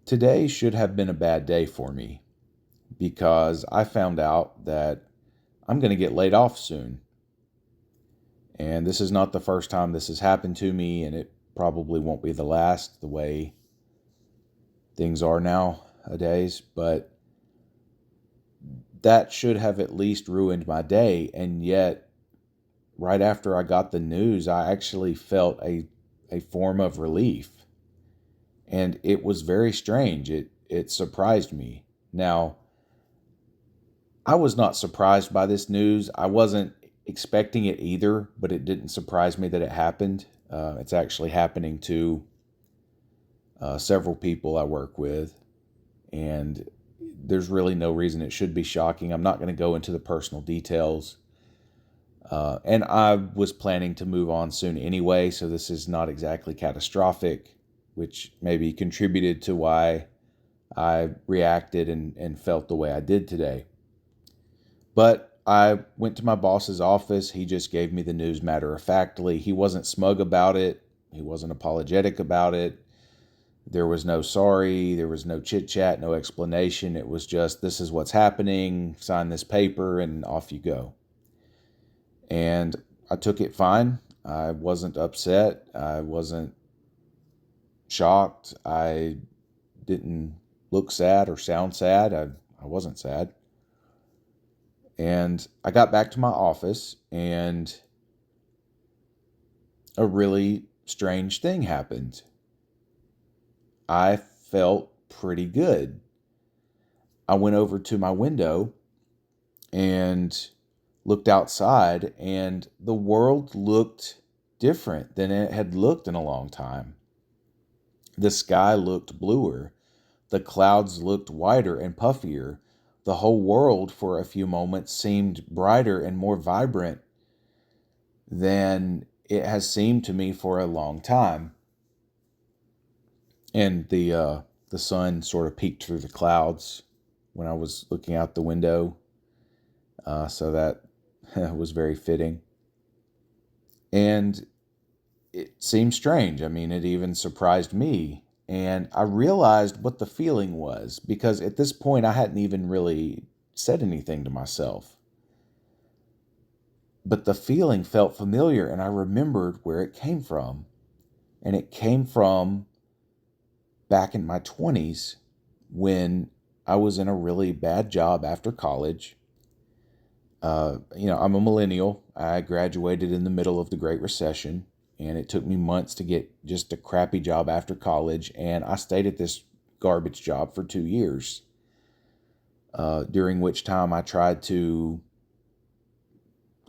Today should have been a bad day for me because I found out that I'm going to get laid off soon. And this is not the first time this has happened to me, and it probably won't be the last the way things are nowadays. But that should have at least ruined my day. And yet, right after I got the news, I actually felt a form of relief. And it was very strange. It surprised me. Now, I was not surprised by this news. I wasn't expecting it either, but it didn't surprise me that it happened. It's actually happening to several people I work with, and there's really no reason it should be shocking. I'm not going to go into the personal details. And I was planning to move on soon anyway, so this is not exactly catastrophic, which maybe contributed to why I reacted and felt the way I did today. But I went to my boss's office. He just gave me the news matter of factly. He wasn't smug about it. He wasn't apologetic about it. There was no sorry. There was no chit chat, no explanation. It was just, this is what's happening. Sign this paper and off you go. And I took it fine. I wasn't upset. I wasn't shocked. I didn't look sad or sound sad. I wasn't sad. And I got back to my office, and a really strange thing happened. I felt pretty good. I went over to my window and looked outside, and the world looked different than it had looked in a long time. The sky looked bluer. The clouds looked whiter and puffier. The whole world for a few moments seemed brighter and more vibrant than it has seemed to me for a long time. And the sun sort of peeked through the clouds when I was looking out the window, so that was very fitting. And it seemed strange. I mean, it even surprised me. And I realized what the feeling was, because at this point I hadn't even really said anything to myself. But the feeling felt familiar, and I remembered where it came from. And it came from back in my 20s when I was in a really bad job after college. I'm a millennial. I graduated in the middle of the Great Recession, and it took me months to get just a crappy job after college. And I stayed at this garbage job for 2 years, during which time I tried to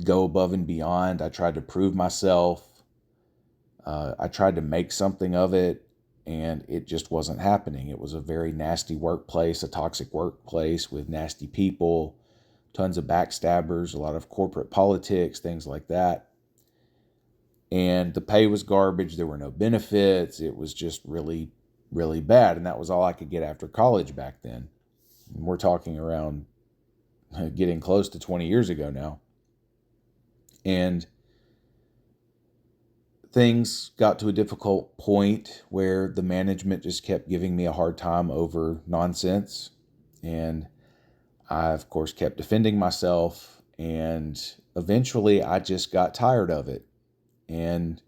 go above and beyond. I tried to prove myself. I tried to make something of it, and it just wasn't happening. It was a very nasty workplace, a toxic workplace with nasty people, tons of backstabbers, a lot of corporate politics, things like that. And the pay was garbage. There were no benefits. It was just really, really bad. And that was all I could get after college back then. And we're talking around getting close to 20 years ago now. And things got to a difficult point where the management just kept giving me a hard time over nonsense. And I, of course, kept defending myself. And eventually I just got tired of it. And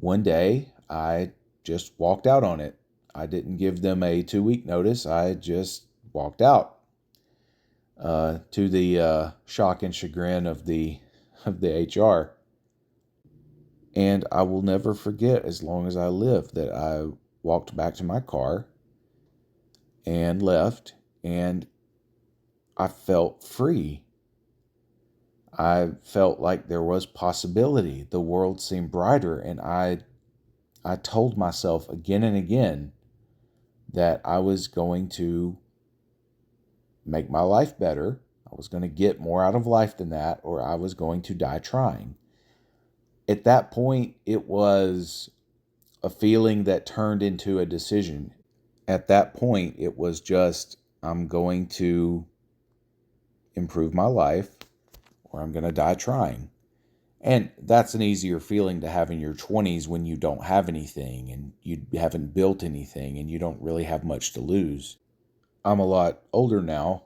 one day I just walked out on it. I didn't give them a 2-week notice. I just walked out, to the shock and chagrin of the HR. And I will never forget, as long as I live, that I walked back to my car and left, and I felt free. I felt like there was possibility. The world seemed brighter, and I told myself again and again that I was going to make my life better. I was going to get more out of life than that, or I was going to die trying. At that point, it was a feeling that turned into a decision. At that point, it was just, I'm going to improve my life, or I'm going to die trying. And that's an easier feeling to have in your 20s when you don't have anything and you haven't built anything and you don't really have much to lose. I'm a lot older now,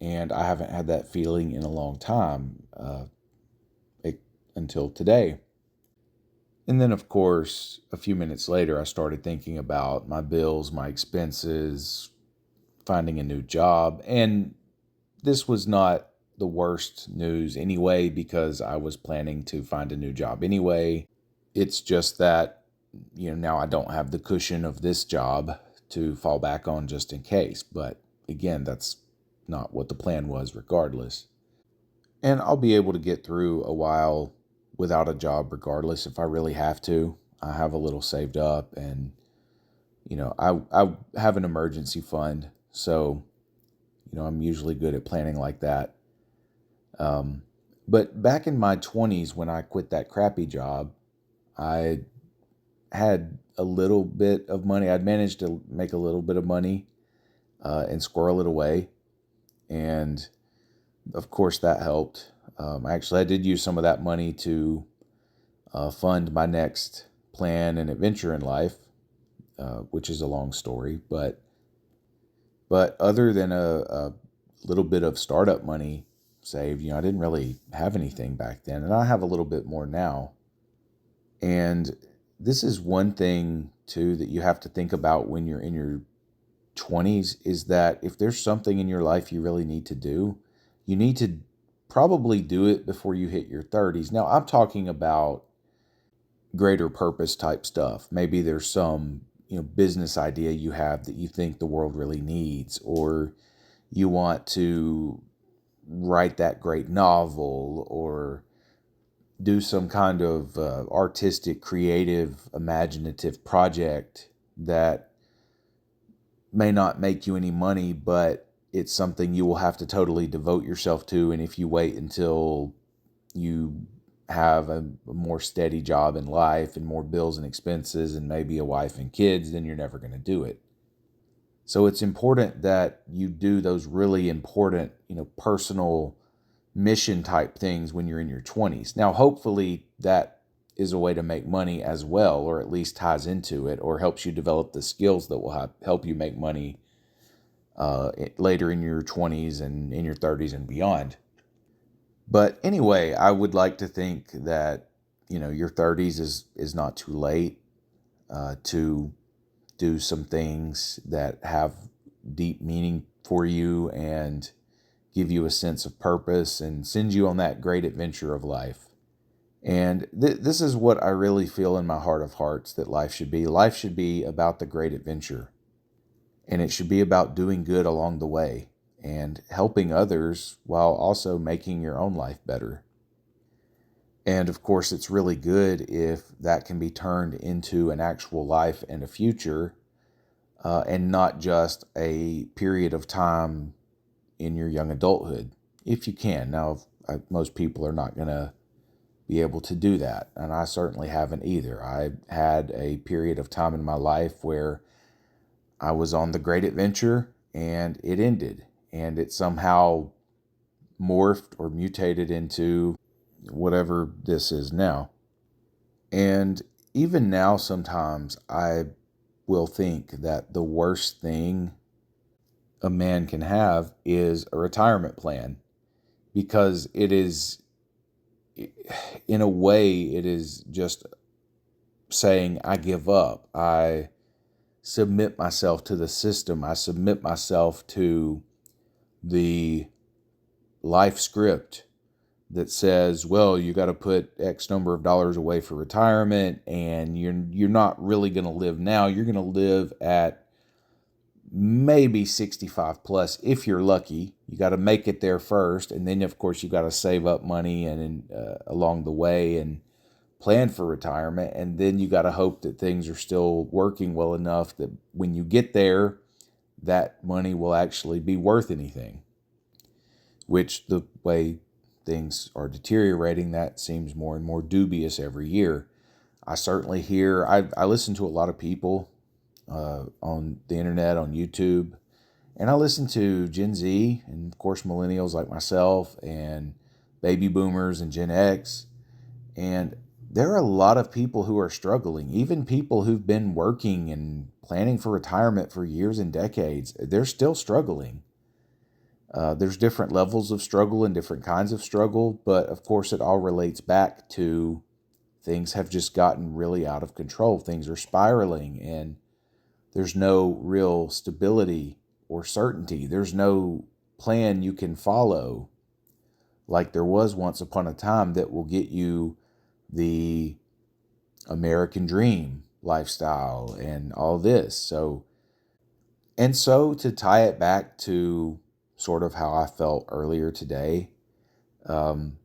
and I haven't had that feeling in a long time, like, until today. And then, of course, a few minutes later, I started thinking about my bills, my expenses, finding a new job. And this was not the worst news anyway, because I was planning to find a new job anyway. It's just that, now I don't have the cushion of this job to fall back on just in case. But again, that's not what the plan was, regardless. And I'll be able to get through a while without a job regardless if I really have to. I have a little saved up, and I have an emergency fund. So, I'm usually good at planning like that. Um, but back in my 20s, when I quit that crappy job, I had a little bit of money. I'd managed to make a little bit of money and squirrel it away. And of course, that helped. Actually, I did use some of that money to fund my next plan and adventure in life, which is a long story. But other than a little bit of startup money saved, I didn't really have anything back then, and I have a little bit more now. And this is one thing too that you have to think about when you're in your 20s, is that if there's something in your life you really need to do, you need to probably do it before you hit your 30s. Now, I'm talking about greater purpose type stuff. Maybe there's some, business idea you have that you think the world really needs, or you want to write that great novel, or do some kind of artistic, creative, imaginative project that may not make you any money, but it's something you will have to totally devote yourself to. And if you wait until you have a more steady job in life and more bills and expenses and maybe a wife and kids, then you're never going to do it. So it's important that you do those really important, personal mission type things when you're in your 20s. Now, hopefully that is a way to make money as well, or at least ties into it, or helps you develop the skills that will help you make money later in your 20s and in your 30s and beyond. But anyway, I would like to think that, your 30s is not too late to do some things that have deep meaning for you and give you a sense of purpose and send you on that great adventure of life. And this is what I really feel in my heart of hearts that life should be. Life should be about the great adventure. And it should be about doing good along the way and helping others while also making your own life better. And of course, it's really good if that can be turned into an actual life and a future, and not just a period of time in your young adulthood, if you can. Now, most people are not going to be able to do that, and I certainly haven't either. I had a period of time in my life where I was on the great adventure and it ended, and it somehow morphed or mutated into whatever this is now. And even now, sometimes I will think that the worst thing a man can have is a retirement plan, because it is, in a way, it is just saying, I give up. I submit myself to the system. I submit myself to the life script that says, well, you got to put X number of dollars away for retirement, and you're not really going to live now. You're going to live at maybe 65 plus if you're lucky. You got to make it there first, and then of course you got to save up money and along the way and plan for retirement, and then you got to hope that things are still working well enough that when you get there, that money will actually be worth anything. Which, the way things are deteriorating, that seems more and more dubious every year. I certainly hear, I listen to a lot of people on the internet, on YouTube, and I listen to Gen Z and, of course, millennials like myself and baby boomers and Gen X. And there are a lot of people who are struggling, even people who've been working and planning for retirement for years and decades. They're still struggling. There's different levels of struggle and different kinds of struggle, but of course, it all relates back to things have just gotten really out of control. Things are spiraling, and there's no real stability or certainty. There's no plan you can follow like there was once upon a time that will get you the American dream lifestyle and all this. So to tie it back to sort of how I felt earlier today, um,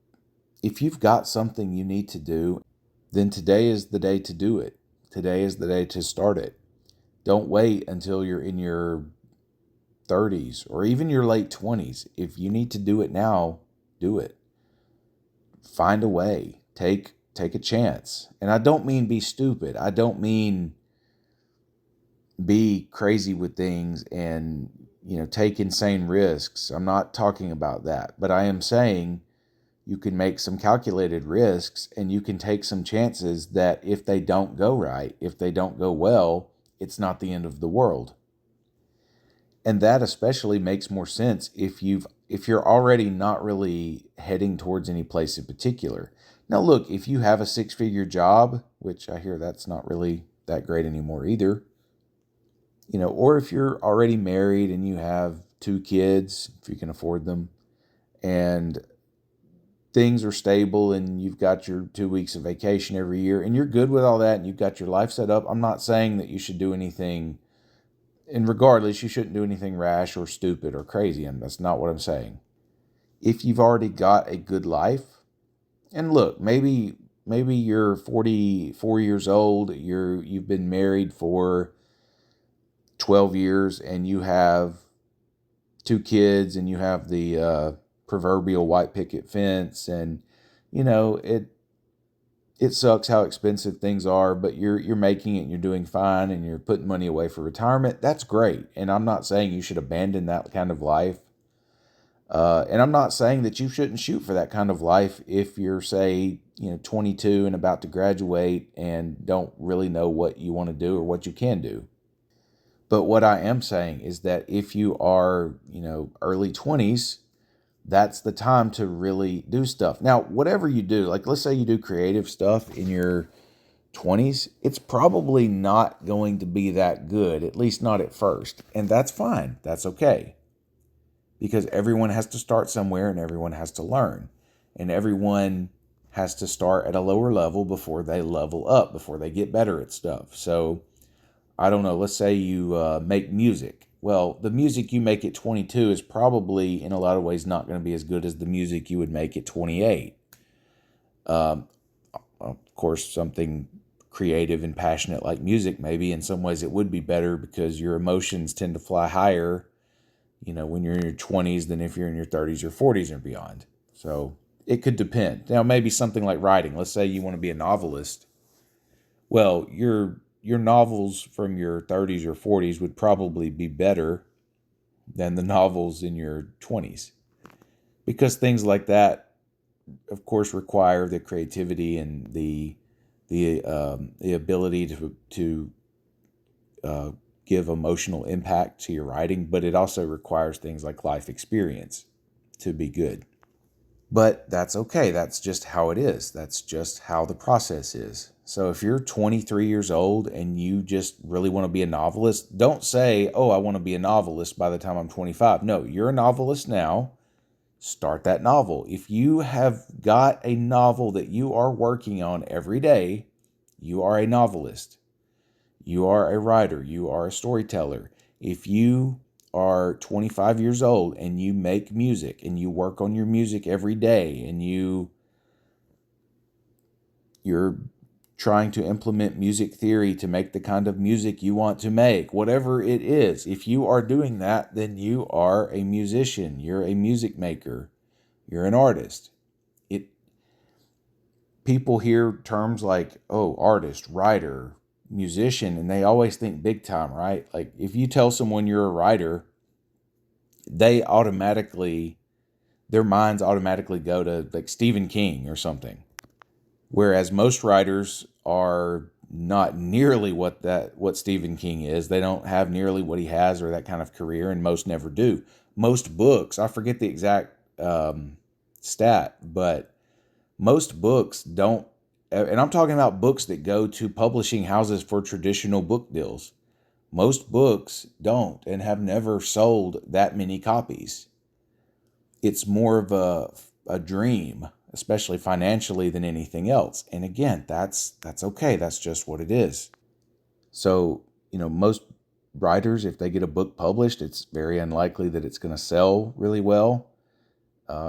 if you've got something you need to do, then today is the day to do it. Today is the day to start it. Don't wait until you're in your 30s or even your late 20s. If you need to do it now, do it. Find a way. Take a chance. And I don't mean be stupid. I don't mean be crazy with things and, take insane risks. I'm not talking about that. But I am saying you can make some calculated risks and you can take some chances that if they don't go right, if they don't go well, it's not the end of the world. And that especially makes more sense if you're already not really heading towards any place in particular. Now look, if you have a 6-figure job, which I hear that's not really that great anymore either, or if you're already married and you have 2 kids, if you can afford them, and things are stable and you've got your 2 weeks of vacation every year and you're good with all that and you've got your life set up, I'm not saying that you should do anything. And regardless, you shouldn't do anything rash or stupid or crazy. And that's not what I'm saying. If you've already got a good life, and look, maybe you're 44 years old, you've been married for 12 years, and you have 2 kids, and you have the proverbial white picket fence, and it sucks how expensive things are, but you're making it and you're doing fine and you're putting money away for retirement. That's great. And I'm not saying you should abandon that kind of life. And I'm not saying that you shouldn't shoot for that kind of life if you're, say, 22 and about to graduate and don't really know what you want to do or what you can do. But what I am saying is that if you are, early 20s, that's the time to really do stuff. Now, whatever you do, like let's say you do creative stuff in your 20s, it's probably not going to be that good, at least not at first. And that's fine. That's okay. Because everyone has to start somewhere and everyone has to learn. And everyone has to start at a lower level before they level up, before they get better at stuff. So, I don't know, let's say you make music. Well, the music you make at 22 is probably, in a lot of ways, not going to be as good as the music you would make at 28. Of course, something creative and passionate like music, maybe in some ways it would be better because your emotions tend to fly higher, when you're in your 20s than if you're in your 30s or 40s and beyond. So it could depend. Now, maybe something like writing. Let's say you want to be a novelist. Well, your novels from your 30s or 40s would probably be better than the novels in your 20s. Because things like that, of course, require the creativity and the ability to give emotional impact to your writing, but it also requires things like life experience to be good. But that's okay. That's just how it is. That's just how the process is. So if you're 23 years old and you just really want to be a novelist, don't say, oh, I want to be a novelist by the time I'm 25. No, you're a novelist now. Start that novel. If you have got a novel that you are working on every day, you are a novelist. You are a writer. You are a storyteller. If you are 25 years old and you make music and you work on your music every day and you're trying to implement music theory to make the kind of music you want to make, whatever it is, if you are doing that, then you are a musician. You're a music maker. You're an artist. People hear terms like, oh, artist, writer, musician, and they always think big time, right? Like if you tell someone you're a writer, their minds automatically go to like Stephen King or something. Whereas most writers are not nearly what Stephen King is. They don't have nearly what he has or that kind of career, and most never do. Most books, I forget the exact stat, but most books don't, and I'm talking about books that go to publishing houses for traditional book deals. Most books don't and have never sold that many copies. It's more of a dream, especially financially, than anything else. And again, that's okay. That's just what it is. So, most writers, if they get a book published, it's very unlikely that it's going to sell really well.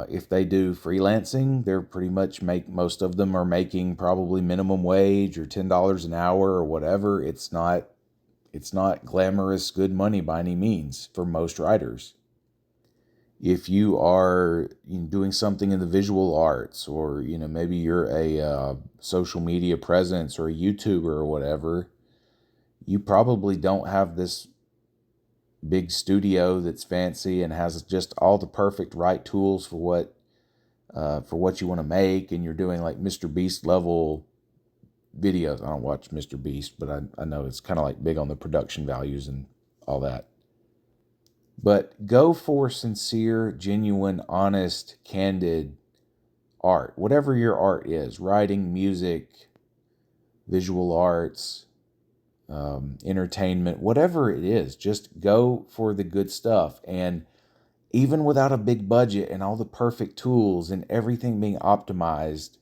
If they do freelancing, they're pretty much most of them are making probably minimum wage or $10 an hour or whatever. It's not glamorous good money by any means for most writers. If you are doing something in the visual arts, or maybe you're a social media presence or a YouTuber or whatever, you probably don't have this big studio that's fancy and has just all the perfect right tools for what you want to make, and you're doing like Mr. Beast level videos. I don't watch Mr. Beast, but I know it's kind of like big on the production values and all that. But go for sincere, genuine, honest, candid art. Whatever your art is, writing, music, visual arts, entertainment, whatever it is, just go for the good stuff. And even without a big budget and all the perfect tools and everything being optimized,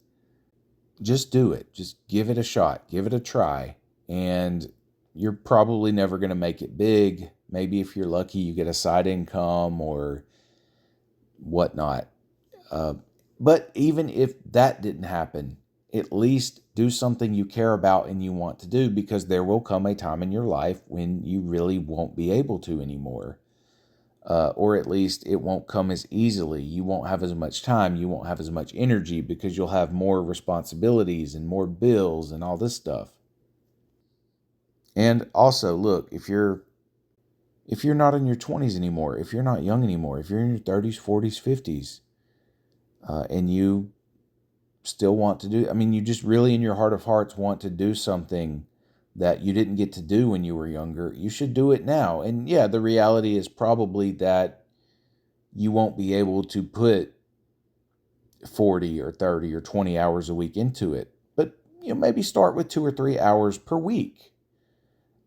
just do it. Just give it a shot. Give it a try. And you're probably never going to make it big. Maybe if you're lucky, you get a side income or whatnot. But even if that didn't happen, at least do something you care about and you want to do, because there will come a time in your life when you really won't be able to anymore. Or at least it won't come as easily. You won't have as much time. You won't have as much energy because you'll have more responsibilities and more bills and all this stuff. And also, look, if you're not in your 20s anymore, if you're not young anymore, if you're in your 30s, 40s, 50s, and you still want to do, you just really in your heart of hearts want to do something that you didn't get to do when you were younger, you should do it now. And yeah, the reality is probably that you won't be able to put 40 or 30 or 20 hours a week into it. But maybe start with 2 or 3 hours per week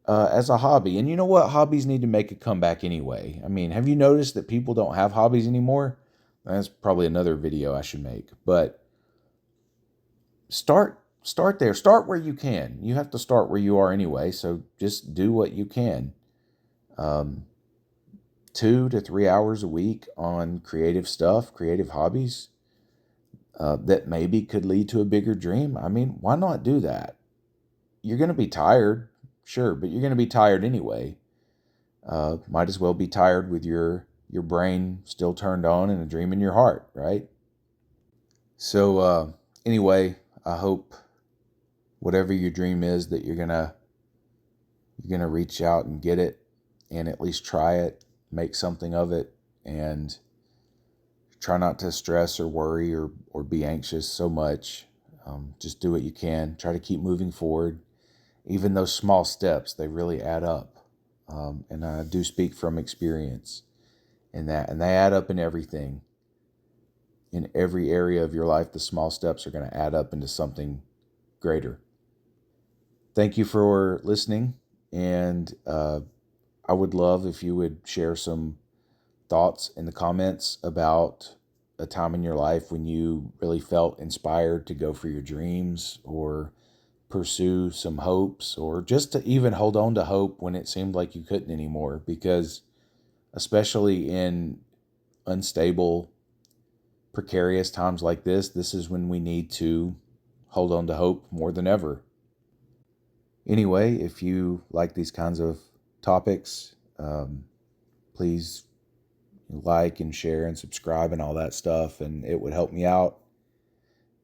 as a hobby. And you know what? Hobbies need to make a comeback anyway. Have you noticed that people don't have hobbies anymore? That's probably another video I should make. But start there. Start where you can. You have to start where you are anyway, so just do what you can. 2 to 3 hours a week on creative stuff, creative hobbies that maybe could lead to a bigger dream. Why not do that? You're going to be tired, sure, but you're going to be tired anyway. Might as well be tired with your brain still turned on and a dream in your heart, right? So anyway, I hope whatever your dream is that you're gonna reach out and get it, and at least try it, make something of it, and try not to stress or worry or be anxious so much. Just do what you can. Try to keep moving forward. Even those small steps, they really add up. And I do speak from experience in that, and they add up in everything. In every area of your life, the small steps are going to add up into something greater. Thank you for listening, and I would love if you would share some thoughts in the comments about a time in your life when you really felt inspired to go for your dreams or pursue some hopes, or just to even hold on to hope when it seemed like you couldn't anymore. Because especially in unstable, precarious times like this is when we need to hold on to hope more than ever. Anyway, if you like these kinds of topics, please like and share and subscribe and all that stuff, and it would help me out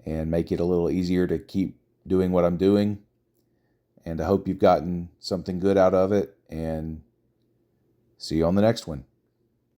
and make it a little easier to keep doing what I'm doing. And I hope you've gotten something good out of it, and see you on the next one.